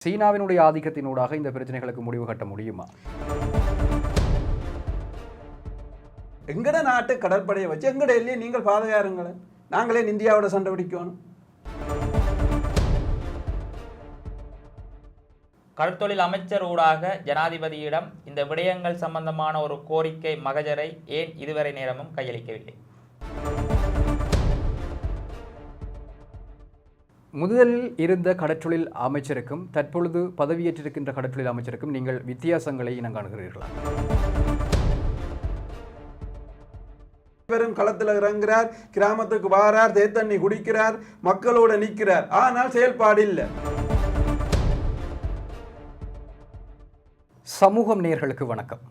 சீனாவினுடைய ஆதிக்கத்தினூடாக இந்த பிரச்சனைகளுக்கு முடிவு கட்ட முடியுமா? எங்கட நாட்டு கடற்படையை வச்சு எங்கட எல்லையை நீங்கள் பாதுகாருங்களேன். நாங்களே இந்தியாவோட சண்டை பிடிக்கணும். கடற்தொழில் அமைச்சர் ஊடாக ஜனாதிபதியிடம் இந்த விடயங்கள் சம்பந்தமான ஒரு கோரிக்கை மகஜரை ஏன் இதுவரை நேரமும் கையளிக்கவில்லை? முதலில் இருந்த கடற்றொழில் அமைச்சருக்கும் தற்பொழுது பதவியேற்றிருக்கின்ற கடற்றொழில் அமைச்சருக்கும் நீங்கள் வித்தியாசங்களை இனங்காணுகிறீர்களா? இவரும் களத்தில் இறங்குறார், கிராமத்துக்கு வாரார், தேத்தண்ணி குடிக்கிறார், மக்களோட நிற்கிறார். ஆனால் செயல்பாடு இல்லை. சமூகம் நேயர்களுக்கு வணக்கம்.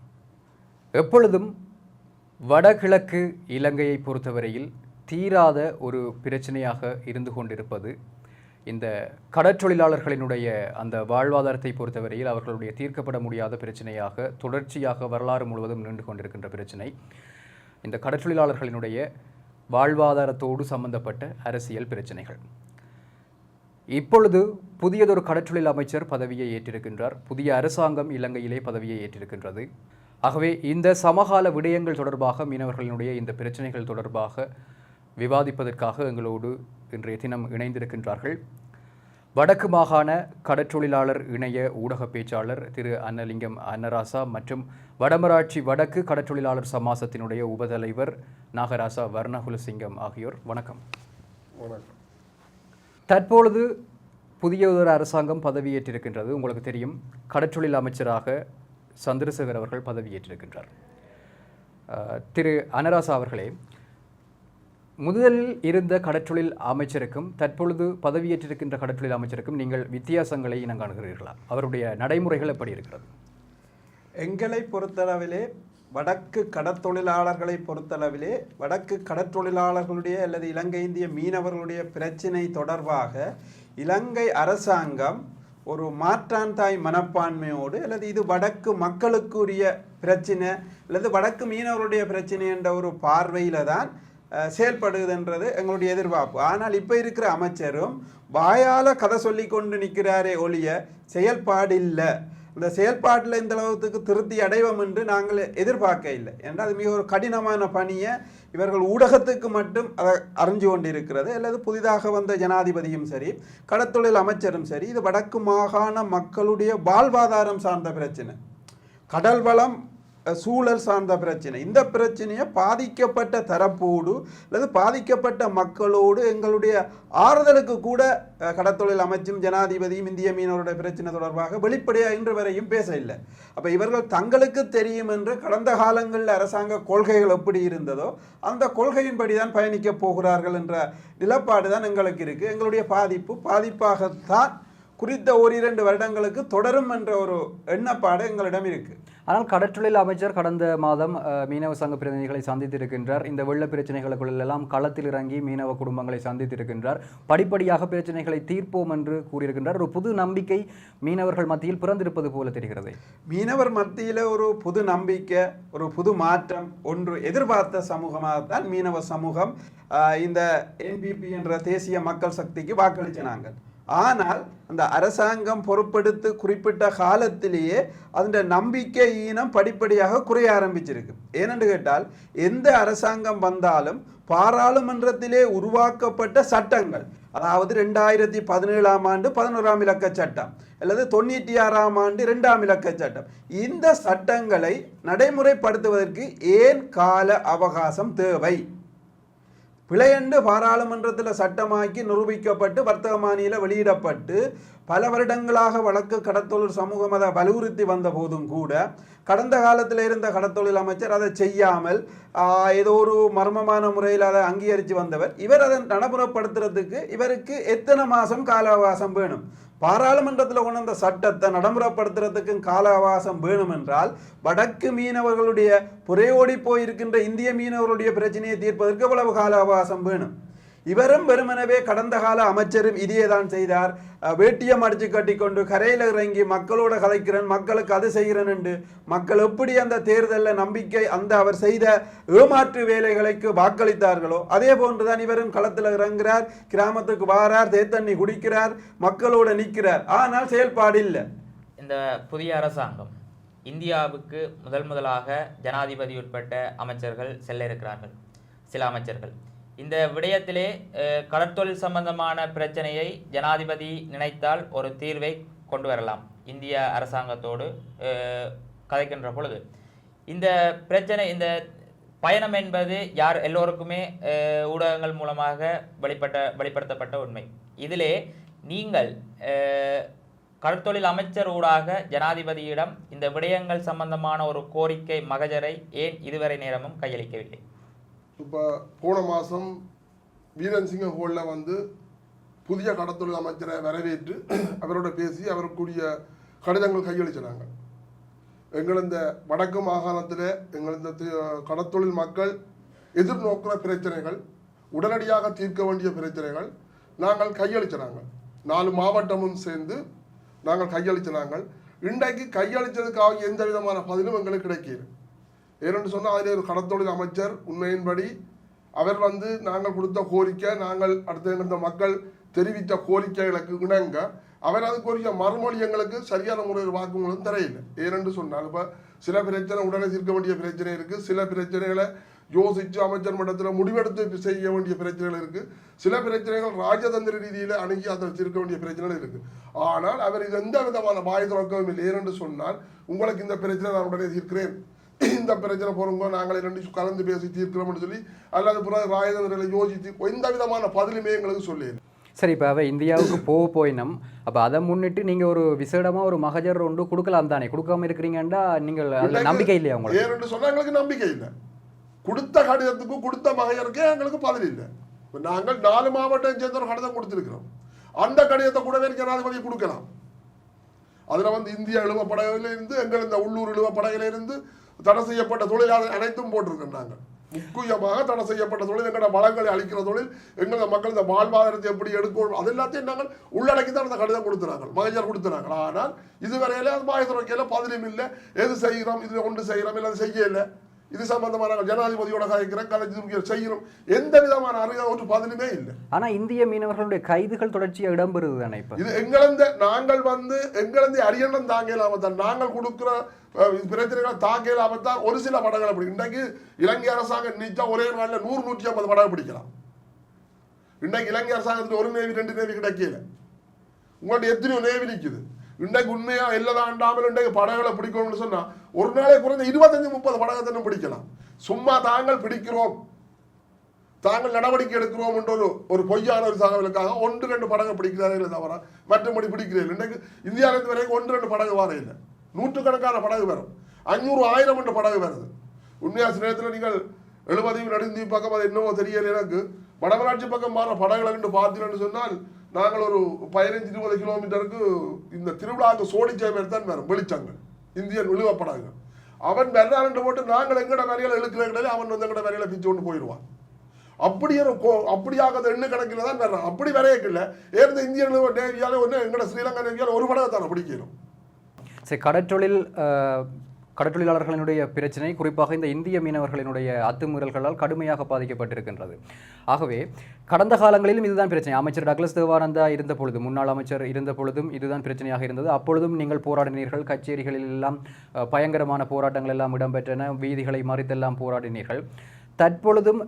எப்பொழுதும் வடகிழக்கு இலங்கையை பொறுத்தவரையில் தீராத ஒரு பிரச்சனையாக இருந்து கொண்டிருப்பது இந்த கடற்றொழிலாளர்களினுடைய அந்த வாழ்வாதாரத்தை பொறுத்தவரையில் அவர்களுடைய தீர்க்கப்பட முடியாத பிரச்சனையாக தொடர்ச்சியாக வரலாறு முழுவதும் நின்று கொண்டிருக்கின்ற பிரச்சனை இந்த கடற்றொழிலாளர்களினுடைய வாழ்வாதாரத்தோடு சம்பந்தப்பட்ட அரசியல் பிரச்சனைகள். இப்பொழுது புதியதொரு கடற்றொழில் அமைச்சர் பதவியை ஏற்றிருக்கின்றார். புதிய அரசாங்கம் இலங்கையிலே பதவியை ஏற்றிருக்கின்றது. ஆகவே இந்த சமகால விடயங்கள் தொடர்பாக மீனவர்களினுடைய இந்த பிரச்சனைகள் தொடர்பாக விவாதிப்பதற்காக எங்களோடு இன்றைய தினம் இணைந்திருக்கின்றார்கள் வடக்கு மாகாண கடற்றொழிலாளர் இணைய ஊடக பேச்சாளர் திரு அன்னலிங்கம் அன்னராசா மற்றும் வடமராட்சி வடக்கு கடற்றொழிலாளர் சமாசத்தினுடைய உபதலைவர் நாகராசா வர்ணகுலசிங்கம் ஆகியோர். வணக்கம். தற்பொழுது புதிய ஒரு அரசாங்கம் பதவியேற்றிருக்கின்றது. உங்களுக்கு தெரியும், கடற்றொழில் அமைச்சராக சந்திரசேகர் அவர்கள் பதவியேற்றிருக்கின்றார். திரு அன்னராசா அவர்களே, முதலில் இருந்த கடற்றொழில் அமைச்சருக்கும் தற்பொழுது பதவியேற்றிருக்கின்ற கடற்றொழில் அமைச்சருக்கும் நீங்கள் வித்தியாசங்களை இனங்காணுகிறீர்களா? அவருடைய நடைமுறைகள் எப்படி இருக்கிறது? எங்களை பொறுத்தளவிலே, வடக்கு கடற்தொழிலாளர்களை பொறுத்தளவிலே, வடக்கு கடற்தொழிலாளர்களுடைய அல்லது இலங்கை இந்திய மீனவர்களுடைய பிரச்சினை தொடர்பாக இலங்கை அரசாங்கம் ஒரு மாற்றான் தாய் மனப்பான்மையோடு அல்லது இது வடக்கு மக்களுக்குரிய பிரச்சனை அல்லது வடக்கு மீனவர்களுடைய பிரச்சனை என்ற ஒரு பார்வையில் தான் செயல்படுதுன்றது எங்களுடைய எதிர்பார்ப்பு. ஆனால் இப்போ இருக்கிற அமைச்சரும் வாயால் கதை சொல்லி கொண்டு நிற்கிறாரே ஒழிய செயல்பாடு இல்லை. இந்த செயல்பாட்டில் இந்த அளவுக்கு திருப்தி அடைவோம் என்று நாங்கள் எதிர்பார்க்க இல்லை. ஏன்னா அது மிக ஒரு கடினமான பணியை இவர்கள் ஊடகத்துக்கு மட்டும் அதை அறிஞ்சு கொண்டிருக்கிறது. அல்லது புதிதாக வந்த ஜனாதிபதியும் சரி, கடற்தொழில் அமைச்சரும் சரி, இது வடக்கு மாகாண மக்களுடைய வாழ்வாதாரம் சார்ந்த பிரச்சனை, கடல் வளம் சூழல் சார்ந்த பிரச்சனை. இந்த பிரச்சனையை பாதிக்கப்பட்ட தரப்போடு அல்லது பாதிக்கப்பட்ட மக்களோடு எங்களுடைய ஆறுதலுக்கு கூட கடற்தொழில் அமைச்சும் ஜனாதிபதியும் இந்திய மீனவருடைய பிரச்சனை தொடர்பாக வெளிப்படையாக இன்று வரையும் பேச இல்லை. அப்போ இவர்கள் தங்களுக்கு தெரியும் என்று கடந்த காலங்களில் அரசாங்க கொள்கைகள் எப்படி இருந்ததோ அந்த கொள்கையின்படி தான் பயணிக்கப் போகிறார்கள் என்ற நிலப்பாடு தான் எங்களுக்கு இருக்குது. எங்களுடைய பாதிப்பாகத்தான் குறித்த 1-2 வருடங்களுக்கு தொடரும் என்ற ஒரு எண்ணப்பாடு எங்களிடம் இருக்குது. ஆனால் கடற்றொழில் அமைச்சர் கடந்த மாதம் மீனவ சங்க பிரதிநிதிகளை சந்தித்திருக்கின்றார். இந்த வெள்ள பிரச்சனைகளுக்குள்ளெல்லாம் களத்தில் இறங்கி மீனவ குடும்பங்களை சந்தித்திருக்கின்றார். படிப்படியாக பிரச்சனைகளை தீர்ப்போம் என்று கூறியிருக்கின்றார். ஒரு புது நம்பிக்கை மீனவர்கள் மத்தியில் பிறந்திருப்பது போல தெரிகிறது. மீனவர் மத்தியில் ஒரு புது நம்பிக்கை, ஒரு புது மாற்றம் ஒன்று எதிர்பார்த்த சமூகமாகத்தான் மீனவ சமூகம் இந்த NPP என்ற தேசிய மக்கள் சக்திக்கு வாக்களிச்சினாங்க. ஆனால் அந்த அரசாங்கம் பொறுப்பெடுத்து குறிப்பிட்ட காலத்திலேயே அந்த நம்பிக்கை ஈனம் படிப்படியாக குறைய ஆரம்பிச்சிருக்கு. ஏனென்று கேட்டால், எந்த அரசாங்கம் வந்தாலும் பாராளுமன்றத்திலே உருவாக்கப்பட்ட சட்டங்கள், அதாவது 2017ஆம் ஆண்டு 11ஆம் இலக்க சட்டம் அல்லது 96ஆம் ஆண்டு 2ஆம் இலக்க சட்டம், இந்த சட்டங்களை நடைமுறைப்படுத்துவதற்கு ஏன் கால அவகாசம் தேவை? பிழையண்டு பாராளுமன்றத்தில் சட்டமாக்கி நிரூபிக்கப்பட்டு வர்த்தக மானியில் வெளியிடப்பட்டு பல வருடங்களாக வழக்கு கடற்தொழில் சமூகம் அதை வலியுறுத்தி வந்த போதும் கூட கடந்த காலத்தில் இருந்த கடற்தொழில் அமைச்சர் அதை செய்யாமல் ஏதோ ஒரு மர்மமான முறையில் அதை அங்கீகரித்து வந்தவர். இவர் அதை நடைமுறைப்படுத்துறதுக்கு இவருக்கு எத்தனை மாதம் கால அவகாசம் வேணும்? பாராளுமன்றத்தில் கொண்டு வந்த சட்டத்தை நடைமுறைப்படுத்துறதுக்கு கால அவகாசம் வேணும் என்றால் வடக்கு மீனவர்களுடைய புறையோடி போயிருக்கின்ற இந்திய மீனவர்களுடைய பிரச்சனையை தீர்ப்பதற்கு எவ்வளவு கால அவகாசம் வேணும்? இவரும் வெறுமனவே கடந்த கால அமைச்சரும் இதையே தான் செய்தார். வேட்டியம் அடிச்சு கட்டி கொண்டு கரையில் இறங்கி மக்களோட கலைக்கிறேன், மக்களுக்கு அது செய்கிறேன் என்று மக்கள் எப்படி அந்த தேர்தலில் நம்பிக்கை அந்த அவர் செய்த ஏமாற்று வேலைகளுக்கு வாக்களித்தார்களோ அதே போன்றுதான் இவரும் களத்தில் இறங்குகிறார், கிராமத்துக்கு வாரார், தேத்தண்ணி குடிக்கிறார், மக்களோட நிற்கிறார். ஆனால் செயல்பாடு இல்லை. இந்த புதிய அரசாங்கம் இந்தியாவுக்கு முதலாக ஜனாதிபதி உட்பட்ட அமைச்சர்கள் செல்ல இருக்கிறார்கள். சில அமைச்சர்கள் இந்த விடயத்திலே கடற்தொழில் சம்பந்தமான பிரச்சனையை ஜனாதிபதி நினைத்தால் ஒரு தீர்வை கொண்டு வரலாம். இந்திய அரசாங்கத்தோடு கதைக்கின்ற பொழுது இந்த பிரச்சனை, இந்த பயணம் என்பது யார் எல்லோருக்குமே ஊடகங்கள் மூலமாக வெளிப்படுத்தப்பட்ட உண்மை. இதிலே நீங்கள் கடற்தொழில் அமைச்சர் ஊடாக ஜனாதிபதியிடம் இந்த விடயங்கள் சம்பந்தமான ஒரு கோரிக்கை மகஜரை ஏன் இதுவரை நேரமும் கையளிக்கவில்லை? இப்போ போன மாதம் வீரன் சிங்க ஹோலில் வந்து புதிய கடற்தொழில் அமைச்சரை வரவேற்று அவரோட பேசி அவருக்குரிய கடிதங்கள் கையளிச்சினாங்க. எங்கள் இந்த வடக்கு மாகாணத்தில் எங்கள் இந்த கடற்தொழில் மக்கள் எதிர்நோக்கிற பிரச்சனைகள், உடனடியாக தீர்க்க வேண்டிய பிரச்சனைகள் நாங்கள் கையளிச்சினாங்க. 4 மாவட்டமும் சேர்ந்து நாங்கள் கையளிச்சினாங்க. இன்றைக்கு கையளித்ததுக்காக எந்த விதமான பதிலும் எங்களுக்கு கிடைக்கல. ஏனென்று சொன்னால் அதில் ஒரு கடற்தொழில் அமைச்சர் உண்மையின்படி அவர் வந்து நாங்கள் கொடுத்த கோரிக்கை, நாங்கள் அடுத்த இந்த மக்கள் தெரிவித்த கோரிக்கைகளுக்கு இணங்க அவர் அதுக்குரிய மறுமொழி எங்களுக்கு சரியான முறையில் வாக்குமூலம் தரையில்லை. ஏனென்று சொன்னால் இப்போ சில பிரச்சனை உடனே தீர்க்க வேண்டிய பிரச்சனை இருக்குது, சில பிரச்சனைகளை யோசித்து அமைச்சர் மட்டத்தில் முடிவெடுத்து செய்ய வேண்டிய பிரச்சனைகள் இருக்குது, சில பிரச்சனைகள் ராஜதந்திர ரீதியில் அணுகி அதை தீர்க்க வேண்டிய பிரச்சனைகள் இருக்குது. ஆனால் அவர் இது எந்த விதமான வாய் திறக்கவும் இல்லை. ஏனென்று சொன்னால் உங்களுக்கு இந்த பிரச்சனை நான் உடனே தீர்க்கிறேன், இந்த பிரச்சனை போறவங்க நாங்கள் 2 கலந்து பேசி தீர்க்கிறோம்னு சொல்லி அல்லது பிறகு ராஜதந்திரில் யோசித்து எந்த விதமான பதிலுமே எங்களுக்கு சொல்லல. சரி, இப்போ அவ இந்தியாவுக்கு போயினோம், அப்போ அதை முன்னிட்டு நீங்கள் ஒரு விசேடமாக ஒரு மகஜர் ஒன்று கொடுக்கலாம் தானே? கொடுக்காம இருக்கிறீங்கன்னா நீங்கள் அதில் நம்பிக்கை இல்லையா உங்களுக்கு? ஏன்னு சொன்னால் எங்களுக்கு நம்பிக்கை இல்லை. கொடுத்த கடிதத்துக்கும் கொடுத்த மகஜருக்கே எங்களுக்கு பதில் இல்லை. இப்போ நாங்கள் 4 மாவட்டம் சேர்ந்த ஒரு கடிதம் கொடுத்துருக்கிறோம். அந்த கடிதத்தை கூடவே ஜனாதிபதி கொடுக்கலாம். அதில் வந்து இந்திய இழுவப்படகிலிருந்து எங்கள் இந்த உள்ளூர் இழுவப்படகிலிருந்து தடை செய்யப்பட்ட தொழிலாளர் அனைத்தும் போட்டிருக்கின்றாங்க. முக்கியமாக தடை செய்யப்பட்ட தொழில், எங்களோட வளங்களை அளிக்கிற தொழில், எங்களோட மக்கள் இந்த வாழ்வாதாரத்தை எப்படி எடுக்கணும் அது எல்லாத்தையும் நாங்கள் உள்ளடக்கி தான் அந்த கடிதம் கொடுத்துறாங்க, மகஜர் கொடுத்துறாங்க. ஆனால் இதுவரையில அது மாயத்துறைக்கையில பதிலும் இல்லை. எது செய்கிறோம், இது ஒன்று செய்கிறோம், இல்லை செய்யலை, இது சம்பந்தமான ஜனாதிபதியோட கலைக்கிறோம் செய்கிறோம், எந்த விதமான அறிய ஒரு பதிலுமே இல்லை. ஆனா இந்திய மீனவர்களுடைய கைதுகள் தொடர்ச்சியாக இடம்பெறுது தானே? இப்ப இது எங்களந்த நாங்கள் வந்து எங்களந்த அரியணம் தாங்கலாம தான் நாங்கள் கொடுக்குற பிரச்சனைகளை தாக்கலாம தான் ஒரு சில படங்களை பிடிக்கும். இன்றைக்கு இலங்கை அரசாங்கம் நினைச்சா ஒரே நாளில் 100-150 படகு பிடிக்கலாம். இன்றைக்கு இலங்கை அரசாங்கத்துக்கு ஒரு நேவி 2 நேவி கிடைக்கல. உங்கள்ட்ட எத்தனையோ நேவி நிற்குது. இன்றைக்கு உண்மையா எல்லாம் இன்றைக்கு படகுகளை பிடிக்கணும்னு சொன்னா ஒரு நாளை குறைந்த 25-30 படகத்தை பிடிக்கலாம். சும்மா தாங்கள் பிடிக்கிறோம், தாங்கள் நடவடிக்கை எடுக்கிறோம் என்ற ஒரு பொய்யான ஒரு தகவலுக்காக 1-2 படகு பிடிக்கிறார்கள் தவிர மற்றபடி பிடிக்கிறீர்கள். இன்றைக்கு இந்தியாவிலிருந்து வரைக்கும் 1-2 படகு வர இல்லை, நூற்றுக்கணக்கான படகு வரும், 500-1000 என்ற படகு வருது. உண்மையா சில நேரத்தில் நீங்கள் 70 நடுந்தி பக்கம் அது என்னவோ தெரியல எனக்கு, வடமராட்சி பக்கம் மாற படகுகளை கண்டு பார்த்தீங்கன்னு சொன்னால் நாங்கள் ஒரு 15-20 கிலோமீட்டருக்கு இந்த திருவிழாவுக்கு சோடிச்சேமர் தான் வரும் வெளிச்சங்கள், இந்தியன் விழுவப்படாங்க. அவன் வெள்ளாண்டு போட்டு நாங்கள் எங்கட வேலைகளை இழுக்கிறே அவன் வந்து எங்கட வேலைகளை பிச்சு கொண்டு போயிடுவான். அப்படியாக எண்ணு கணக்கில் தான் வர்றான். அப்படி வரையக்கில்லை ஏன் இந்திய நேவியால ஒன்று எங்கட ஸ்ரீலங்கா நேவியால் ஒரு படகத்தான பிடிக்கணும். சரி, கடற்றொழிலாளர்களினுடைய பிரச்சனை குறிப்பாக இந்த இந்திய மீனவர்களினுடைய அத்துமீறல்களால் கடுமையாக பாதிக்கப்பட்டிருக்கின்றது. ஆகவே கடந்த காலங்களிலும் இதுதான் பிரச்சனை. அமைச்சர் டக்ளஸ் தேவானந்தா இருந்த பொழுதும், முன்னாள் அமைச்சர் இருந்த பொழுதும் இதுதான் பிரச்சனையாக இருந்தது. அப்பொழுதும் நீங்கள் போராடினீர்கள், கச்சேரிகளில் எல்லாம் பயங்கரமான போராட்டங்கள் எல்லாம் இடம்பெற்றன, வீதிகளை மறித்தெல்லாம் போராடினீர்கள். தற்பொழுதும்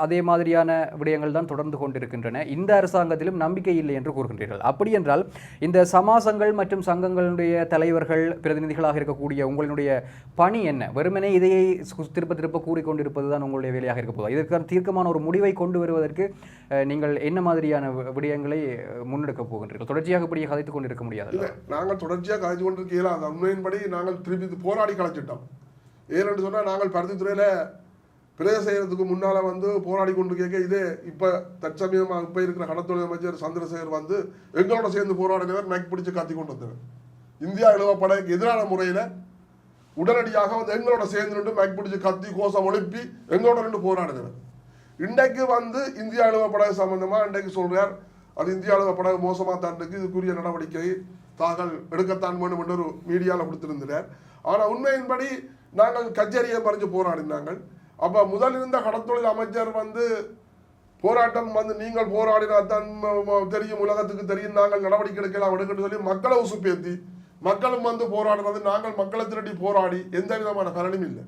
அதே மாதிரியான விடயங்கள் தான் தொடர்ந்து கொண்டிருக்கின்றன. இந்த அரசாங்கத்திலும் நம்பிக்கை இல்லை என்று கூறுகின்றீர்கள். அப்படி என்றால் இந்த சமாசங்கள் மற்றும் சங்கங்களுடைய தலைவர்கள், பிரதிநிதிகளாக இருக்கக்கூடிய உங்களுடைய பணி என்ன? வெறுமனே இதையை திருப்ப கூறிக்கொண்டிருப்பது தான் உங்களுடைய வேலையாக இருக்க போதா? இதற்கான தீர்க்கமான ஒரு முடிவை கொண்டு வருவதற்கு நீங்கள் என்ன மாதிரியான விடயங்களை முன்னெடுக்க போகின்றீர்கள்? தொடர்ச்சியாக இப்படி கதைத்துக் கொண்டிருக்க முடியாது. நாங்கள் தொடர்ச்சியாக கதைத்து கொண்டிருக்கீங்களா? அந்த உண்மையின்படி நாங்கள் திருப்பி போராடி கலைச்சிட்டோம். ஏனென்று சொன்னால் நாங்கள் பருத்தித்துறையில் பிரதேச செய்யறதுக்கு முன்னால் வந்து போராடி கொண்டு கேட்க இதே இப்போ தற்சமயமாக இப்போ இருக்கிற கடற்தொழில் அமைச்சர் சந்திரசேகர் வந்து எங்களோட சேர்ந்து போராடினவர் மேக் பிடிச்சு காத்தி கொண்டு வந்தவர். இந்தியா இழுவப்படைக்கு எதிரான முறையில் உடனடியாக வந்து எங்களோட சேர்ந்து மேக் பிடிச்சு கத்தி கோஷம் ஒழுப்பி எங்களோட போராடினவர். இன்றைக்கு வந்து இந்திய அலுவலக படகு சம்பந்தமா இன்றைக்கு சொல்றார் அது இந்திய அலுவலக படகு மோசமா தான் இருக்கு, இதுக்குரிய நடவடிக்கை தாங்கள் எடுக்கத்தான் வேண்டும் என்று ஒரு மீடியாவில் கொடுத்திருந்தார். ஆனால் உண்மையின்படி நாங்கள் கச்சேரியை பறிஞ்சு போராடினாங்கள். அப்போ முதல் இருந்த கடத்தொழில் அமைச்சர் வந்து போராட்டம் வந்து நீங்கள் போராடினால்தான் தெரியும், உலகத்துக்கு தெரியும், நாங்கள் நடவடிக்கை எடுக்கலாம் எடுக்கணும்னு சொல்லி மக்களை உசுப்பேத்தி மக்களும் வந்து போராடினது, நாங்கள் மக்களை திரட்டி போராடி எந்த விதமான பலனும் இல்லை.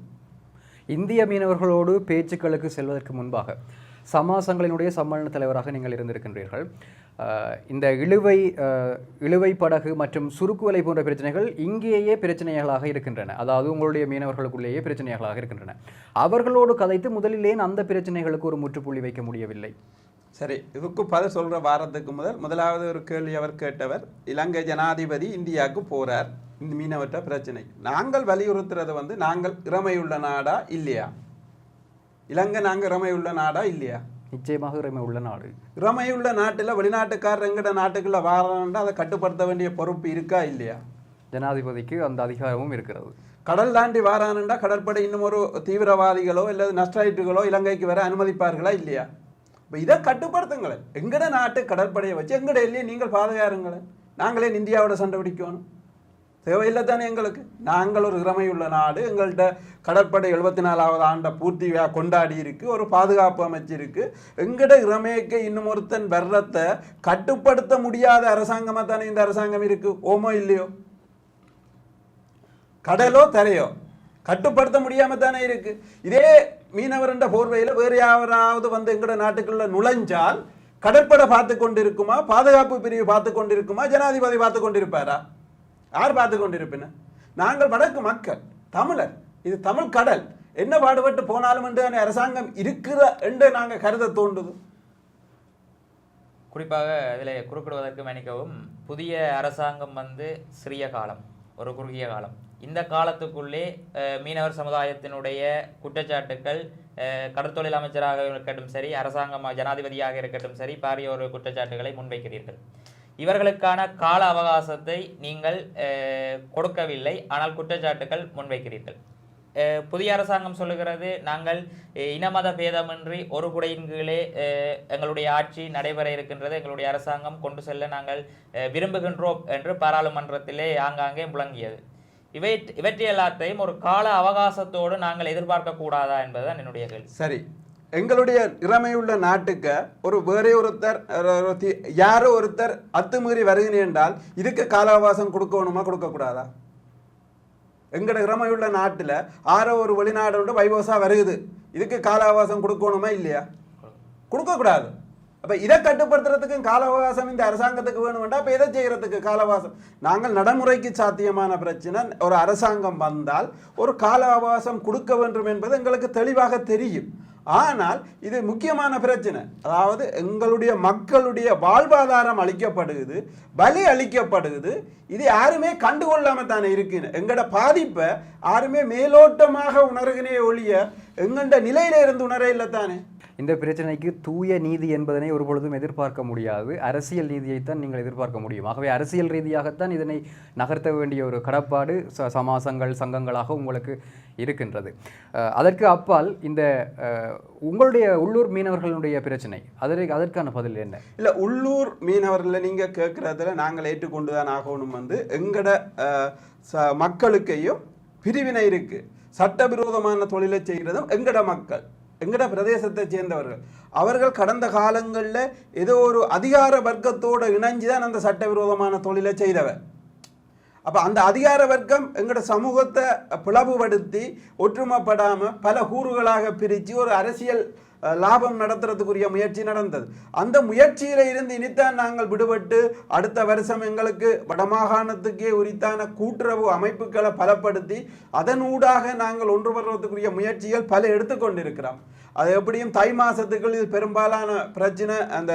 இந்திய மீனவர்களோடு பேச்சுக்களுக்கு செல்வதற்கு முன்பாக சமாசங்களினுடைய சம்மேளன தலைவராக நீங்கள் இருந்திருக்கின்றீர்கள். இந்த இழுவை படகு மற்றும் சுருக்குவலை போன்ற பிரச்சனைகள் இங்கேயே பிரச்சனைகளாக இருக்கின்றன, அதாவது உங்களுடைய மீனவர்களுக்குள்ளேயே பிரச்சனைகளாக இருக்கின்றன. அவர்களோடு கதைத்து முதலிலே அந்த பிரச்சனைகளுக்கு ஒரு முற்றுப்புள்ளி வைக்க முடியவில்லை. சரி, இதுக்கு பதில் சொல்கிற வாரத்துக்கு முதலாவது ஒரு கேள்வி அவர் கேட்டவர், இலங்கை ஜனாதிபதி இந்தியாவுக்கு போகிறார் இந்த மீனவற்ற பிரச்சனை. நாங்கள் வலியுறுத்துறது வந்து நாங்கள் இறமையுள்ள நாடா இல்லையா, இலங்கை நாங்கள் இறமையுள்ள நாடா இல்லையா? நிச்சயமாக இறமையுள்ள நாடு. இறமையுள்ள நாட்டில் வெளிநாட்டுக்காரர் எங்கட நாட்டுக்குள்ள வாராண்டா அதை கட்டுப்படுத்த வேண்டிய பொறுப்பு இருக்கா இல்லையா? ஜனாதிபதிக்கு அந்த அதிகாரமும் இருக்கிறது. கடல் தாண்டி வாரானுண்டா கடற்படை இன்னும் ஒரு தீவிரவாதிகளோ அல்லது நஷ்டாயிட்டுகளோ இலங்கைக்கு வர அனுமதிப்பார்களா இல்லையா? இப்போ இதை கட்டுப்படுத்துங்களேன். எங்கட நாட்டு கடற்படையை வச்சு எங்கட எல்லையை நீங்கள் பாதுகாருங்களேன். நாங்களே இந்தியாவோட சண்டை பிடிக்கணும் தேவையில்லை தானே எங்களுக்கு? நாங்கள் ஒரு இறமையுள்ள நாடு, எங்கள்கிட்ட கடற்படை 74வது ஆண்டை பூர்த்தியாக கொண்டாடி இருக்கு, ஒரு பாதுகாப்பு அமைச்சு இருக்கு. எங்கட இறமைக்கு இன்னும் ஒருத்தன் வர்றத்தை கட்டுப்படுத்த முடியாத அரசாங்கமாக தானே இந்த அரசாங்கம் இருக்கு. ஓமோ இல்லையோ, கடலோ தரையோ கட்டுப்படுத்த முடியாம தானே இருக்கு. இதே மீனவர்ன்ற போர்வையில் வேறு யாராவது வந்து எங்கட நாட்டுக்குள்ள நுழைஞ்சால் கடற்படை பார்த்து கொண்டு இருக்குமா, பாதுகாப்பு பிரிவு பார்த்து கொண்டு இருக்குமா, ஜனாதிபதி பார்த்து கொண்டிருப்பாரா? யார் பார்த்து கொண்டிருப்பின? நாங்கள் வடக்கு மக்கள், தமிழர், இது தமிழ் கடல், என்ன பாடுபட்டு போனாலும் என்று அரசாங்கம் இருக்கிற என்று நாங்கள் கருத தோன்றுது. குறிப்பாக இதில் குறிப்பிடுவதற்கு மன்னிக்கவும், புதிய அரசாங்கம் வந்து சிறிய காலம், ஒரு குறுகிய காலம். இந்த காலத்துக்குள்ளே மீனவர் சமுதாயத்தினுடைய குற்றச்சாட்டுக்கள் கடற்தொழில் அமைச்சராக இருக்கட்டும் சரி, அரசாங்கம் ஜனாதிபதியாக இருக்கட்டும் சரி, பாரிய ஒரு குற்றச்சாட்டுகளை முன்வைக்கிறீர்கள். இவர்களுக்கான கால அவகாசத்தை நீங்கள் கொடுக்கவில்லை, ஆனால் குற்றச்சாட்டுகள் முன்வைக்கிறீர்கள். புதிய அரசாங்கம் சொல்லுகிறது, நாங்கள் இனமத பேதமின்றி ஒரு குடையின் கீழே எங்களுடைய ஆட்சி நடைபெற இருக்கின்றது, எங்களுடைய அரசாங்கம் கொண்டு செல்ல நாங்கள் விரும்புகின்றோம் என்று பாராளுமன்றத்திலே ஆங்காங்கே முழங்கியது. இவற்றை எல்லாத்தையும் ஒரு கால அவகாசத்தோடு நாங்கள் எதிர்பார்க்க கூடாதா என்பதுதான் என்னுடைய கேள்வி. சரி, எங்களுடைய இறமையுள்ள நாட்டுக்கு ஒரு வேறே ஒருத்தர் யாரோ ஒருத்தர் அத்துமீறி வருகிறேன் என்றால் இதுக்கு கால அவகாசம் கொடுக்கணுமா கொடுக்கக்கூடாதா? எங்கட இறமையுள்ள நாட்டில் ஆரோ ஒரு வெளிநாடு வைபோசா வருகுது, இதுக்கு கால அவகாசம் கொடுக்கணுமா இல்லையா? கொடுக்கக்கூடாது. அப்போ இதை கட்டுப்படுத்துறதுக்கும் கால அவகாசம் இந்த அரசாங்கத்துக்கு வேணுமெண்டா அப்போ இதை செய்கிறதுக்கு கால அவகாசம். நாங்கள் நடைமுறைக்கு சாத்தியமான பிரச்சனை, ஒரு அரசாங்கம் வந்தால் ஒரு கால அவகாசம் கொடுக்க வேண்டும் என்பது எங்களுக்கு தெளிவாக தெரியும். ஆனால் இது முக்கியமான பிரச்சனை, அதாவது எங்களுடைய மக்களுடைய வாழ்வாதாரம் அளிக்கப்படுகிறது, பலி அளிக்கப்படுகிறது. இது யாருமே கண்டுகொள்ளாம தானே இருக்குன்னு எங்கட பாதிப்பை யாருமே மேலோட்டமாக உணர்கினே ஒழிய எங்கண்ட நிலையில இருந்து உணர இல்லை தானே. இந்த பிரச்சனைக்கு தூய நீதி என்பதனை ஒரு பொழுதும் எதிர்பார்க்க முடியாது, அரசியல் நீதியைத்தான் நீங்கள் எதிர்பார்க்க முடியும். ஆகவே அரசியல் ரீதியாகத்தான் இதனை நகர்த்த வேண்டிய ஒரு கடப்பாடு சமாசங்கள் சங்கங்களாக உங்களுக்கு இருக்கின்றது. அதற்கு அப்பால் இந்த உங்களுடைய உள்ளூர் மீனவர்களுடைய பிரச்சனை, அதற்கான பதில் என்ன? இல்லை, உள்ளூர் மீனவர்களை நீங்கள் கேட்குறதுல நாங்கள் ஏற்றுக்கொண்டு தான் ஆகணும். வந்து எங்கட மக்களுக்கையும் பிரிவினை இருக்கு. சட்டவிரோதமான தொழிலை செய்கிறதும் எங்கட மக்கள், எங்கட பிரதேசத்தை சேர்ந்தவர்கள். அவர்கள் கடந்த காலங்களில் ஏதோ ஒரு அதிகார வர்க்கத்தோடு இணைஞ்சுதான் அந்த சட்டவிரோதமான தொழிலை செய்தவர். அப்போ அந்த அதிகார வர்க்கம் எங்களோட சமூகத்தை பிளவுபடுத்தி ஒற்றுமைப்படாமல் பல கூறுகளாக பிரித்து ஒரு அரசியல் லாபம் நடத்துறதுக்குரிய முயற்சி நடந்தது. அந்த முயற்சியில் இருந்து இனித்தான் நாங்கள் விடுபட்டு அடுத்த வருஷம் எங்களுக்கு வடமாகாணத்துக்கே உரித்தான கூட்டுறவு அமைப்புகளை பலப்படுத்தி அதனூடாக நாங்கள் ஒன்றுபடுறதுக்குரிய முயற்சிகள் பல எடுத்துக்கொண்டிருக்கிறோம். அது எப்படியும் தை மாதத்துக்குள் இது பெரும்பாலான பிரச்சனை அந்த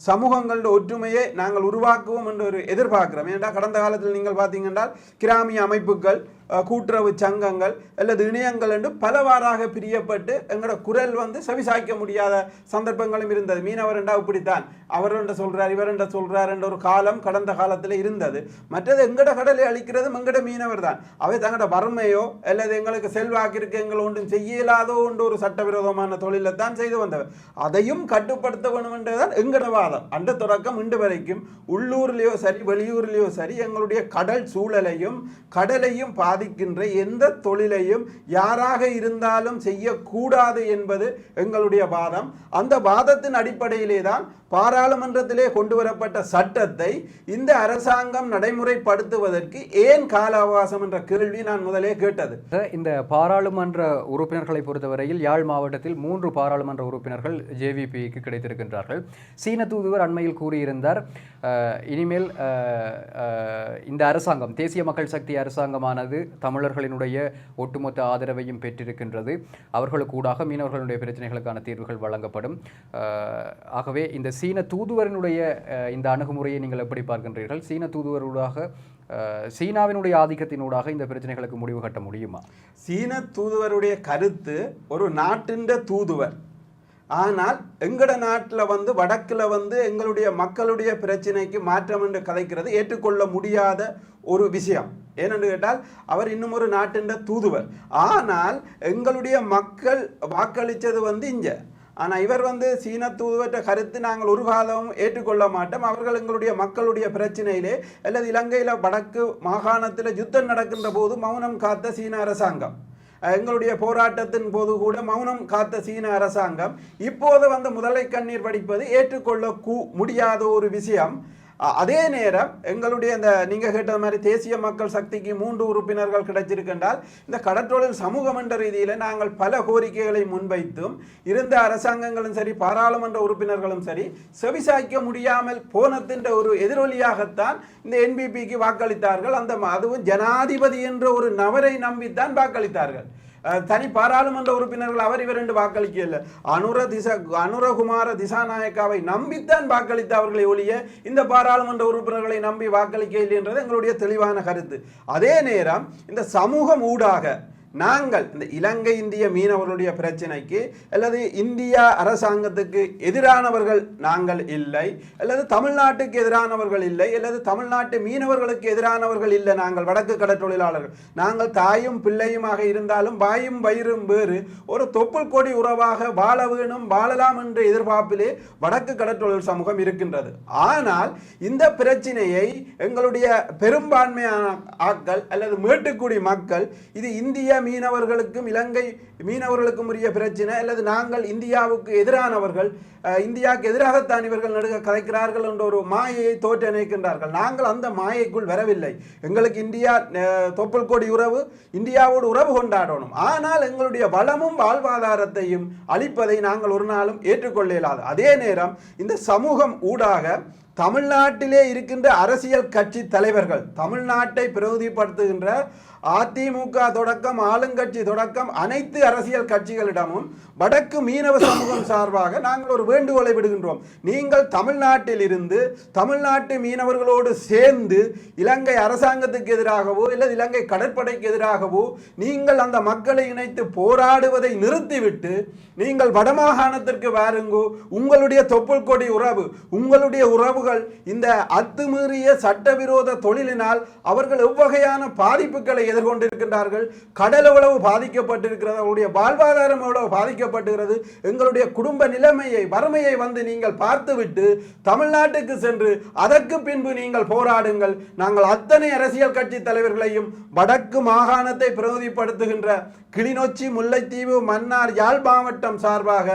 சமூகங்களோட ஒற்றுமையை நாங்கள் உருவாக்குவோம் என்று ஒரு எதிர்பார்க்கிறோம். ஏன்னா கடந்த காலத்தில் நீங்கள் பார்த்தீங்கன்னா கிராமிய அமைப்புகள் கூட்டுறவு சங்கங்கள் அல்லது இணையங்கள் என்று பலவாறாக பிரியப்பட்டு எங்களோட குரல் வந்து செவிசாய்க்க முடியாத சந்தர்ப்பங்களும் இருந்தது. மீனவர் என்றா இப்படித்தான், அவர் என்ற சொல்றார், இவர் என்ற சொல்றார் என்ற ஒரு காலம் கடந்த காலத்தில் இருந்தது. மற்றது எங்கட கடலை அழிக்கிறதும் எங்கட மீனவர் தான். அவை தங்களோட வறுமையோ அல்லது எங்களுக்கு செல்வாக்கு இருக்கு எங்களை ஒன்றும் செய்யலாதோ என்ற ஒரு சட்டவிரோதமான தொழிலை தான் செய்து வந்தவர். அதையும் கட்டுப்படுத்த வேண்டும் என்றுதான் எங்கட வாதம். அந்த தொடக்கம் இன்று வரைக்கும் உள்ளூர்லேயோ சரி வெளியூர்லேயோ சரி எங்களுடைய கடல் சூழலையும் கடலையும் பாதிக்கின்ற எந்த தொழிலையும் யாராக இருந்தாலும் செய்யக்கூடாது என்பது எங்களுடைய வாதம். அந்த வாதத்தின் அடிப்படையிலே தான் பாராளுமன்றத்திலே கொண்டு வரப்பட்ட சட்டத்தை இந்த அரசாங்கம் நடைமுறைப்படுத்துவதற்கு ஏன் கால அவகாசம் என்ற கேள்வி நான் முதலே கேட்டது. இந்த பாராளுமன்ற உறுப்பினர்களை பொறுத்தவரையில் யாழ் மாவட்டத்தில் 3 பாராளுமன்ற உறுப்பினர்கள் ஜேவிபிக்கு கிடைத்திருக்கின்றார்கள். சீன தூதுவர் அண்மையில் கூறியிருந்தார், இனிமேல் இந்த அரசாங்கம் தேசிய மக்கள் சக்தி அரசாங்கமானது தமிழர்களினுடைய ஒட்டுமொத்த ஆதரவையும் பெற்றிருக்கின்றது, அவர்களுக்கு ஊடாக மீனவர்களுடைய பிரச்சனைகளுக்கான தீர்வுகள் வழங்கப்படும். ஆகவே இந்த சீன தூதுவரினுடைய இந்த அணுகுமுறையை நீங்கள் எப்படி பார்க்கின்றீர்கள்? சீன தூதுவரூடாக சீனாவினுடைய ஆதிக்கத்தினூடாக இந்த பிரச்சனைகளுக்கு முடிவு கட்ட முடியுமா? சீன தூதுவருடைய கருத்து ஒரு நாட்டின் தூதுவர், ஆனால் எங்கட நாட்டில் வந்து வடக்கில் வந்து எங்களுடைய மக்களுடைய பிரச்சனைக்கு மாற்றம் என்று கதைக்கிறது ஏற்றுக்கொள்ள முடியாத ஒரு விஷயம். ஏனென்று கேட்டால் அவர் இன்னும் ஒரு நாட்டின் தூதுவர், ஆனால் எங்களுடைய மக்கள் வாக்களித்தது வந்து இங்கே. ஆனால் இவர் வந்து சீன தூதுவற்ற கருத்து நாங்கள் ஒரு காலமும் ஏற்றுக்கொள்ள மாட்டோம், அவர்கள் எங்களுடைய மக்களுடைய பிரச்சனையிலே அல்லது இலங்கையில் வடக்கு மாகாணத்தில் யுத்தம் நடக்கின்ற போது மௌனம் காத்த சீன அரசாங்கம், எங்களுடைய போராட்டத்தின் போது கூட மௌனம் காத்த சீன அரசாங்கம் இப்போது வந்து முதலை கண்ணீர் வடிப்பது ஏற்றுக்கொள்ள முடியாத ஒரு விஷயம். அதே நேரம் எங்களுடைய இந்த நீங்கள் கேட்டது மாதிரி தேசிய மக்கள் சக்திக்கு 3 உறுப்பினர்கள் கிடைச்சிருக்கின்றால் இந்த கடற்றொழில் சமூகம் என்ற ரீதியில் நாங்கள் பல கோரிக்கைகளை முன்வைத்தும் இருந்த அரசாங்கங்களும் சரி பாராளுமன்ற உறுப்பினர்களும் சரி செவிசாய்க்க முடியாமல் போனத்தின் ஒரு எதிரொலியாகத்தான் இந்த என்பிபிக்கு வாக்களித்தார்கள். அதுவும் ஜனாதிபதி என்ற ஒரு நபரை நம்பித்தான் வாக்களித்தார்கள். தனி பாராளுமன்ற உறுப்பினர்கள் அவர் இவர் என்று வாக்களிக்கல, அனுரகுமார திசாநாயக்காவை நம்பித்தான் வாக்களித்த அவர்களை ஒழிய இந்த பாராளுமன்ற உறுப்பினர்களை நம்பி வாக்களிக்க இல்லை என்றது எங்களுடைய தெளிவான கருத்து. அதே நேரம் இந்த சமூகம் ஊடாக நாங்கள் இந்த இலங்கை இந்திய மீனவர்களுடைய பிரச்சனைக்கு அல்லது இந்தியா அரசாங்கத்துக்கு எதிரானவர்கள் நாங்கள் இல்லை, அல்லது தமிழ்நாட்டுக்கு எதிரானவர்கள் இல்லை, அல்லது தமிழ்நாட்டு மீனவர்களுக்கு எதிரானவர்கள் இல்லை. நாங்கள் வடக்கு கடற்றொழிலாளர்கள், நாங்கள் தாயும் பிள்ளையுமாக இருந்தாலும் வாயும் வயிறும் வேறு ஒரு தொப்புள் கொடி உறவாக வாழ வேணும், வாழலாம் என்ற எதிர்பார்ப்பிலே வடக்கு கடற்றொழில் சமூகம் இருக்கின்றது. ஆனால் இந்த பிரச்சனையை எங்களுடைய பெரும்பான்மையான ஆட்கள் அல்லது மேட்டுக்குடி மக்கள் இது இந்திய மீனவர்களுக்கும் இலங்கை மீனவர்களுக்கும் உரிய பிரச்சனை அல்லது நாங்கள் இந்தியாவுக்கு எதிரானவர்கள், இந்தியாவுக்கு எதிராகத்தான் இவர்கள் நடுக கதைக்கிறார்கள் என்ற ஒரு மாயையை தோற்ற நினைக்கின்றார்கள். நாங்கள் அந்த மாயைக்குள் வரவில்லை. எங்களுக்கு இந்தியா தொப்புள் கொடி உறவு, இந்தியாவோடு உறவு கொண்டாடணும். ஆனால் எங்களுடைய வளமும் வாழ்வாதாரத்தையும் அளிப்பதை நாங்கள் ஒரு நாளும் ஏற்றுக்கொள்ள இயலாது. அதே நேரம் இந்த சமூகம் ஊடாக தமிழ்நாட்டிலே இருக்கின்ற அரசியல் கட்சி தலைவர்கள், தமிழ்நாட்டை பிரதிநிதிப்படுத்துகின்ற அதிமுக தொடக்கம் ஆளுங்கட்சி தொடக்கம் அனைத்து அரசியல் கட்சிகளிடமும் வடக்கு மீனவ சமூகம் சார்பாக நாங்கள் ஒரு வேண்டுகோளை விடுகின்றோம். நீங்கள் தமிழ்நாட்டில் இருந்து தமிழ்நாட்டு மீனவர்களோடு சேர்ந்து இலங்கை அரசாங்கத்துக்கு எதிராகவோ இல்லை இலங்கை கடற்படைக்கு எதிராகவோ நீங்கள் அந்த மக்களை இணைத்து போராடுவதை நிறுத்திவிட்டு நீங்கள் வடமாகாணத்திற்கு வாருங்கோ. உங்களுடைய தொப்புள் கொடி உறவு, உங்களுடைய உறவுகள் இந்த அத்துமீறிய சட்டவிரோத தொழிலினால் அவர்கள் எவ்வகையான பாதிப்புகளை எதிர்கொண்டிருக்கின்றார்கள், கடல் எவ்வளவு பாதிக்கப்பட்டிருக்கிறது, அவருடைய வாழ்வாதாரம் எவ்வளவு பாதிக்கப்பட்டுகிறது, எங்களுடைய குடும்ப நிலைமையை வறுமையை வந்து நீங்கள் பார்த்துவிட்டு தமிழ்நாட்டுக்கு சென்று அதற்கு பின்பு நீங்கள் போராடுங்கள். நாங்கள் அத்தனை அரசியல் கட்சி தலைவர்களையும் வடக்கு மாகாணத்தை பிரதிநிதிப்படுத்துகின்ற கிளிநொச்சி, முல்லைத்தீவு, மன்னார், யாழ் மாவட்டம் சார்பாக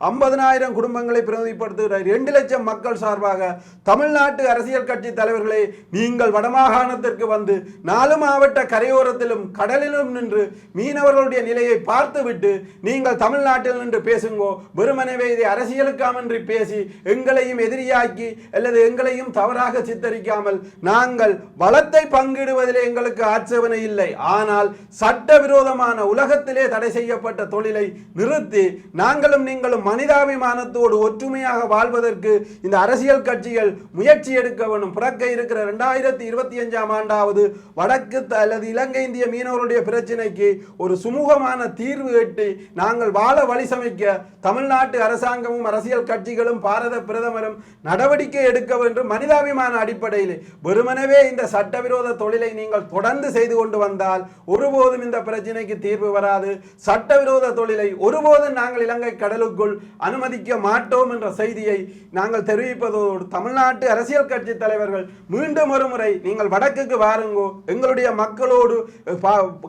50,000 குடும்பங்களை பிரதிநிதிப்படுத்துகிற 2 லட்சம் மக்கள் சார்பாக தமிழ்நாட்டு அரசியல் கட்சி தலைவர்களை நீங்கள் வடமாகாணத்திற்கு வந்து 4 மாவட்ட கரையோரத்திலும் கடலிலும் நின்று மீனவர்களுடைய நிலையை பார்த்துவிட்டு நீங்கள் தமிழ்நாட்டில் நின்று பேசுங்கோ. வெறுமனவே இதை அரசியலுக்காமன்றி பேசி எங்களையும் எதிரியாக்கி அல்லது எங்களையும் தவறாக சித்தரிக்காமல், நாங்கள் வளத்தை பங்கிடுவதிலே எங்களுக்கு ஆட்சேபனை இல்லை. ஆனால் சட்டவிரோதமான உலகத்திலே தடை செய்யப்பட்ட தொழிலை நிறுத்தி நாங்களும் நீங்களும் மனிதாபிமானத்தோடு ஒற்றுமையாக வாழ்வதற்கு இந்த அரசியல் கட்சிகள் முயற்சி எடுக்க வேண்டும். பிறக்க இருக்கிற 2025ஆம் ஆண்டாவது வடக்கு அல்லது இலங்கை இந்திய மீனவர்களுடைய பிரச்சனைக்கு ஒரு சுமூகமான தீர்வு எட்டி நாங்கள் வாழ வழி சமைக்க தமிழ்நாட்டு அரசாங்கமும் அரசியல் கட்சிகளும் பாரத பிரதமரும் நடவடிக்கை எடுக்க வேண்டும். மனிதாபிமான அடிப்படையில் வெறுமனவே இந்த சட்டவிரோத தொழிலை நீங்கள் தொடர்ந்து செய்து கொண்டு வந்தால் ஒருபோதும் இந்த பிரச்சனைக்கு தீர்வு வராது. சட்டவிரோத தொழிலை ஒருபோதும் நாங்கள் இலங்கை கடலுக்குள் அனுமதிக்க மாட்டோம் என்ற செய்தியை நாங்கள் தெரிவிப்பதோடு தமிழ்நாட்டு அரசியல் கட்சி தலைவர்கள் மீண்டும் ஒரு முறை நீங்கள் வடக்குக்கு வாருங்கோ, எங்களுடைய மக்களோடு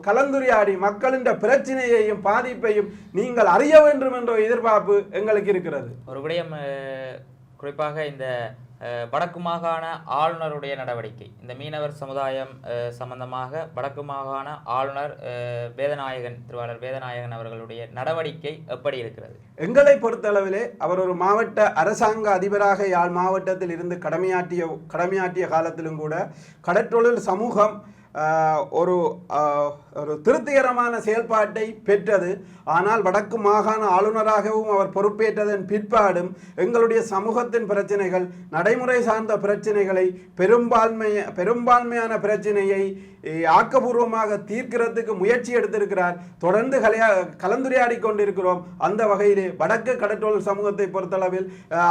கலந்துரையாடி மக்களின் பிரச்சனையையும் பாதிப்பையும் நீங்கள் அறிய வேண்டும் என்ற எதிர்பார்ப்பு எங்களுக்கு இருக்கிறது. ஒரு விடயம் குறிப்பாக இந்த வடக்கு மாகாண ஆளுநருடைய நடவடிக்கை, இந்த மீனவர் சமுதாயம் சம்பந்தமாக வடக்கு மாகாண ஆளுநர் திருவாளர் வேதநாயகன் அவர்களுடைய நடவடிக்கை எப்படி இருக்கிறது? எங்களை பொறுத்தளவிலே அவர் ஒரு மாவட்ட அரசாங்க அதிபராக யாழ் மாவட்டத்தில் இருந்து கடமையாற்றிய காலத்திலும் கூட கடற்றொழில் சமூகம் ஒரு திருப்திகரமான செயல்பாட்டை பெற்றது. ஆனால் வடக்கு மாகாண ஆளுநராகவும் அவர் பொறுப்பேற்றதன் பிற்பாடும் எங்களுடைய சமூகத்தின் பிரச்சனைகள், நடைமுறை சார்ந்த பிரச்சனைகளை, பெரும்பான்மையான பிரச்சனையை ஆக்கபூர்வமாக தீர்க்கிறதுக்கு முயற்சி எடுத்திருக்கிறார். தொடர்ந்து கலந்துரையாடி கொண்டிருக்கிறோம். அந்த வகையிலே வடக்கு கடற்றொழில் சமூகத்தை பொறுத்தளவில்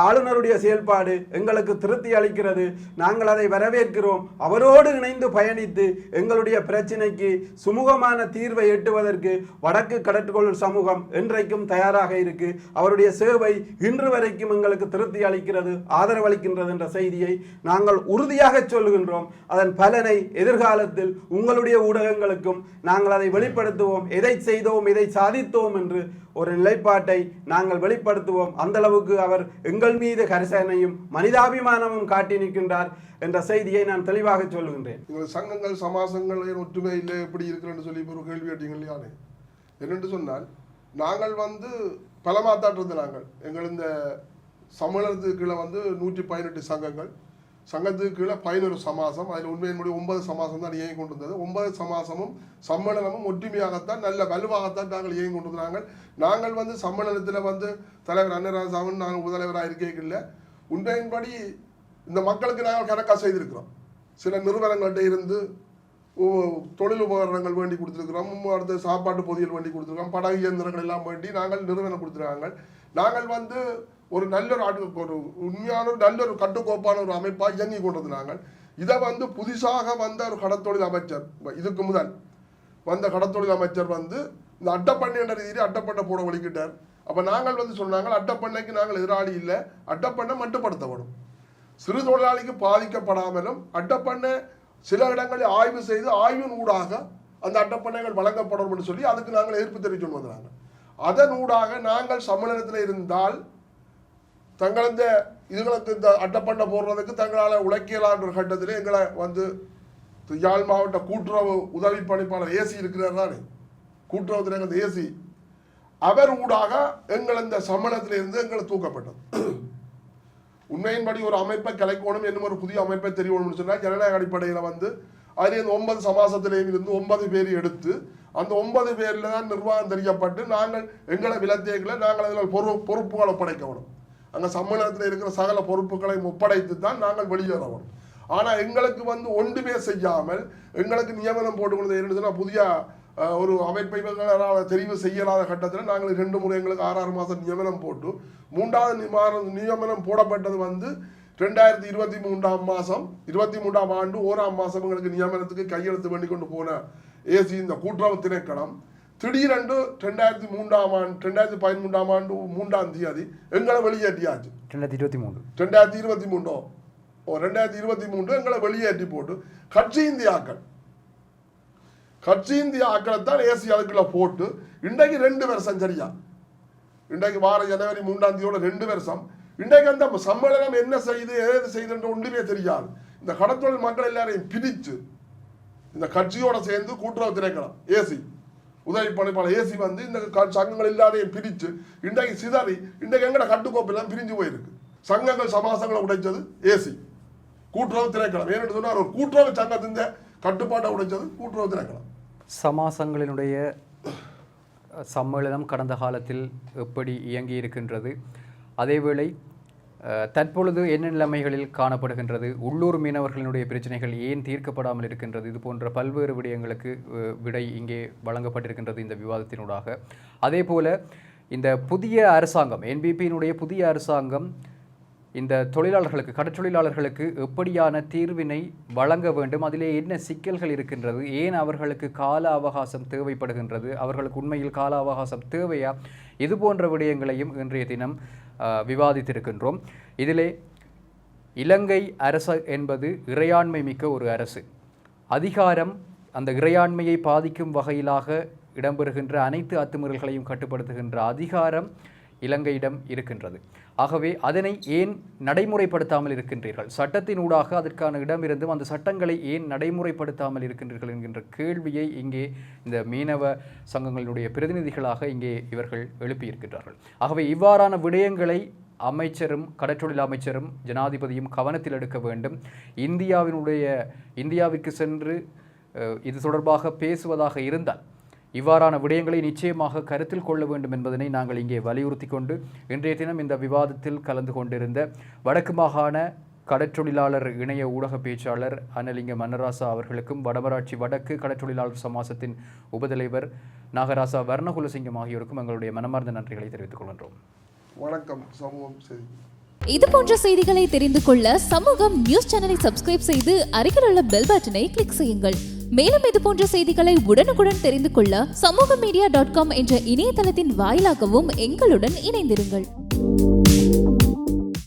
ஆளுநருடைய செயல்பாடு எங்களுக்கு திருப்தி அளிக்கிறது. நாங்கள் அதை வரவேற்கிறோம். அவரோடு இணைந்து பயணித்து எங்களுடைய பிரச்சனைக்கு சுமூகமான தீர்வை எட்டுவதற்கு வடக்கு கடற்றொழில் சமூகம் என்றைக்கும் தயாராக இருக்கு. அவருடைய சேவை இன்று வரைக்கும் எங்களுக்கு திருப்தி அளிக்கிறது, ஆதரவளிக்கின்றது என்ற செய்தியை நாங்கள் உறுதியாக சொல்லுகின்றோம். அதன் பலனை எதிர்காலத்தில் உங்களுடைய ஊடகங்களுக்கும் நாங்கள் அதை வெளிப்படுத்துவோம். எதை செய்தோம், எதை சாதித்தோம் என்று ஒரு நிலைப்பாட்டை நாங்கள் வெளிப்படுத்துவோம். அந்த அளவுக்கு அவர் எங்கள் மீது கரிசனையும் மனிதாபிமானமும் காட்டி நிற்கின்றார் என்ற செய்தியை நான் தெளிவாக சொல்லுகின்றேன். சங்கங்கள் சமாசங்கள் ஒற்றுமை இல்லை எப்படி இருக்கிறேன்னு சொல்லி ஒரு கேள்வி கேட்டீங்க இல்லையானே. என்னென்று சொன்னால் நாங்கள் பலமாத்தாட்டு நாங்கள் எங்கள் இந்த சம்மேளனத்துக்கு கீழே 118 சங்கங்கள், சங்கத்துக்கு கீழே 11 சமாசம், அதில் உண்மையினுடைய 9 சமாசம் தான் இயங்கி கொண்டிருந்தது. 9 சமாசமும் சம்மேளனமும் ஒற்றுமையாகத்தான் நல்ல வலுவாகத்தான் நாங்கள் இயங்கி கொண்டிருந்தாங்க. நாங்கள் சம்மேளனத்தில் தலைவர் அன்னராசாமன் நாங்கள் உபதலைவராக இருக்கையில் உண்மையின்படி இந்த மக்களுக்கு நாங்கள் கணக்காக செய்திருக்கிறோம். சில நிறுவனங்கள்கிட்ட இருந்து தொழில் உபகரணங்கள் வேண்டி கொடுத்துருக்கிறோம், அடுத்த சாப்பாட்டு பொதியல் வேண்டி கொடுத்துருக்கோம், படகு இயந்திரங்கள் எல்லாம் வேண்டி நாங்கள் நிறுவனம் கொடுத்துருக்காங்க. நாங்கள் ஒரு நல்ல ஒரு உண்மையான நல்ல ஒரு கட்டுக்கோப்பான ஒரு அமைப்பாக இயங்கி கொண்டது. நாங்கள் இதை புதுசாக வந்த ஒரு கடத்தொழில் அமைச்சர், இதுக்கு முதல் வந்த கடத்தொழில் அமைச்சர் இந்த அட்டப்பண்ணை என்ற ரீதியில் அட்டப்பண்ணை போட ஒழிக்கிட்டார். அப்போ நாங்கள் சொன்னாங்க அட்டப்பண்ணைக்கு நாங்கள் எதிராளி இல்லை, அட்டப்பண்ணை மட்டுப்படுத்தப்படும், சிறு தொழிலாளிக்கு பாதிக்கப்படாமலும் அட்டப்பண்ணை சில இடங்களில் ஆய்வு செய்து ஆய்வின் ஊடாக அந்த அட்டப்பண்ணைகள் வழங்கப்படும் என்று சொல்லி அதுக்கு நாங்கள் எதிர்ப்பு தெரிவித்து வந்தாங்க. அதன் ஊடாக நாங்கள் சம்மேளனத்தில் இருந்தால் தங்களது இதுகளுக்கு இந்த அட்டப்பண்ணை போடுறதுக்கு தங்களால் உழைக்கலான்ற கட்டத்திலே எங்களை யாழ் மாவட்ட கூட்டுறவு உதவி பணிப்பாளர் ஏசி இருக்கிறார் தானே, கூட்டுறவுத்துறை எங்கள் ஏசி, அவர் ஊடாக எங்கள் இந்த சம்மேளனத்திலிருந்து எங்களை தூக்கப்பட்டது. உண்மையின்படி ஒரு அமைப்பை கலைக்கணும் என்னும் ஒரு புதிய அமைப்பை தெரியணும்னு சொன்னால் ஜனநாயக அடிப்படையில் அதில் 9 சமாசத்திலேயும் இருந்து 9 பேர் எடுத்து அந்த 9 பேரில் தான் நிர்வாகம் தெரியப்பட்டு நாங்கள் எங்களை விலத்தேகளை நாங்கள் அதில் பொறுப்புகளை ஒப்படைக்கணும். அங்கே சம்மேளனத்தில் இருக்கிற சகல பொறுப்புகளை ஒப்படைத்து தான் நாங்கள் வெளியேறணும். ஆனால் எங்களுக்கு ஒன்றுமே செய்யாமல் எங்களுக்கு நியமனம் போட்டுக்கொண்டு என்னதுன்னா புதிய ஒரு அமைப்பை தெரிவு செய்யலாத கட்டத்தில் நாங்கள் 2 முறை எங்களுக்கு 6 மாதம் நியமனம் போட்டு 3வது நியமனம் போடப்பட்டது 2023ஆம் மாதம் 23ஆம் ஆண்டு 1ஆம் மாதம் எங்களுக்கு நியமனத்துக்கு கையெழுத்து பண்ணி கொண்டு போன ஏசி இந்த கூட்டுறவு திணைக்களம் திடீரென்று 2013ஆம் ஆண்டு 2013ஆம் ஆண்டு 3ஆம் தேதி எங்களை வெளியேற்றியாச்சு. 2023 எங்களை வெளியேற்றி போட்டு கட்சி இந்திய ஆக்களைத்தான் ஏசி அதுக்குள்ள போட்டு இன்றைக்கு 2 வருஷம் சரியா, இன்றைக்கு வார ஜனவரி 3ஆம் தேதியோட 2 வருஷம். இன்றைக்கு அந்த சம்மேளனம் என்ன செய்து ஏது செய்துன்ற ஒன்றுமே தெரியாது. இந்த கடத்தொழில் மக்கள் எல்லாரையும் பிரித்து இந்த கட்சியோட சேர்ந்து கூட்டுறவு திணைக்களம் ஏசி உதவி பணிப்பாளர் ஏசி இந்த சங்கங்கள் எல்லாரையும் பிரித்து இன்றைக்கு சிதறி இன்றைக்கு எங்கட கட்டுக்கோப்பெல்லாம் பிரிஞ்சு போயிருக்கு. சங்கங்கள் சமாசங்களை உடைச்சது ஏசி கூட்டுறவு திணைக்களம். ஏன்னு சொன்னால் ஒரு கூட்டுறவு சங்கத்தின் கட்டுப்பாட்டை உடைச்சது கூட்டுறவு திணைக்களம். சமாசங்களினுடைய சம்மேளனம் கடந்த காலத்தில் எப்படி இயங்கி இருக்கின்றது, அதேவேளை தற்பொழுது என்ன நிலைமைகளில் காணப்படுகின்றது, உள்ளூர் மீனவர்களினுடைய பிரச்சனைகள் ஏன் தீர்க்கப்படாமல் இருக்கின்றது, இது போன்ற பல்வேறு விடயங்களுக்கு விடை இங்கே வழங்கப்பட்டிருக்கின்றது இந்த விவாதத்தினூடாக. அதே போல இந்த புதிய அரசாங்கம், என்பிபியினுடைய புதிய அரசாங்கம் இந்த தொழிலாளர்களுக்கு, கடற்றொழிலாளர்களுக்கு எப்படியான தீர்வினை வழங்க வேண்டும், அதிலே என்ன சிக்கல்கள் இருக்கின்றது, ஏன் அவர்களுக்கு கால அவகாசம் தேவைப்படுகின்றது, அவர்களுக்கு உண்மையில் கால அவகாசம் தேவையா, இது போன்ற விடயங்களையும் இன்றைய தினம் விவாதித்திருக்கின்றோம். இதிலே இலங்கை அரசு என்பது இறையாண்மை மிக்க ஒரு அரசு. அதிகாரம் அந்த இறையாண்மையை பாதிக்கும் வகையிலாக இடம்பெறுகின்ற அனைத்து அத்துமீறல்களையும் கட்டுப்படுத்துகின்ற அதிகாரம் இலங்கையிடம் இருக்கின்றது. ஆகவே அதனை ஏன் நடைமுறைப்படுத்தாமல் இருக்கின்றீர்கள், சட்டத்தினூடாக அதற்கான இடம் இருந்தும் அந்த சட்டங்களை ஏன் நடைமுறைப்படுத்தாமல் இருக்கின்றீர்கள் என்கின்ற கேள்வியை இங்கே இந்த மீனவ சங்கங்களுடைய பிரதிநிதிகளாக இங்கே இவர்கள் எழுப்பியிருக்கின்றார்கள். ஆகவே இவ்வாறான விடயங்களை அமைச்சரும் கடற்றொழில் அமைச்சரும் ஜனாதிபதியும் கவனத்தில் எடுக்க வேண்டும். இந்தியாவிற்கு சென்று இது தொடர்பாக பேசுவதாக இருந்தால் இவ்வாறான விடயங்களை நிச்சயமாக கருத்தில் கொள்ள வேண்டும் என்பதனை நாங்கள் இங்கே வலியுறுத்தி கொண்டு இன்றைய தினம் இந்த விவாதத்தில் கலந்து கொண்டிருந்த வடக்கு மாகாண கடற்றொழிலாளர் இணைய ஊடக பேச்சாளர் அனலிங்க மன்னராசா அவர்களுக்கும் வடமராட்சி வடக்கு கடற்றொழிலாளர் சமாசத்தின் உபதலைவர் நாகராசா வர்ணகுலசிங்கம் ஆகியோருக்கும் எங்களுடைய மனமார்ந்த நன்றிகளை தெரிவித்துக் கொள்கின்றோம். வணக்கம். சமூகம் செய்தி. இது போன்ற செய்திகளை தெரிந்து கொள்ள சமூகம் நியூஸ் சேனலை சப்ஸ்கிரைப் செய்து அருகில் உள்ள பெல் பட்டனை கிளிக் செய்யுங்கள். மேலும் இது போன்ற செய்திகளை உடனுக்குடன் தெரிந்து கொள்ள சமூகமீடியா.com என்ற இணையதளத்தின் வாயிலாகவும் எங்களுடன் இணைந்திருங்கள்.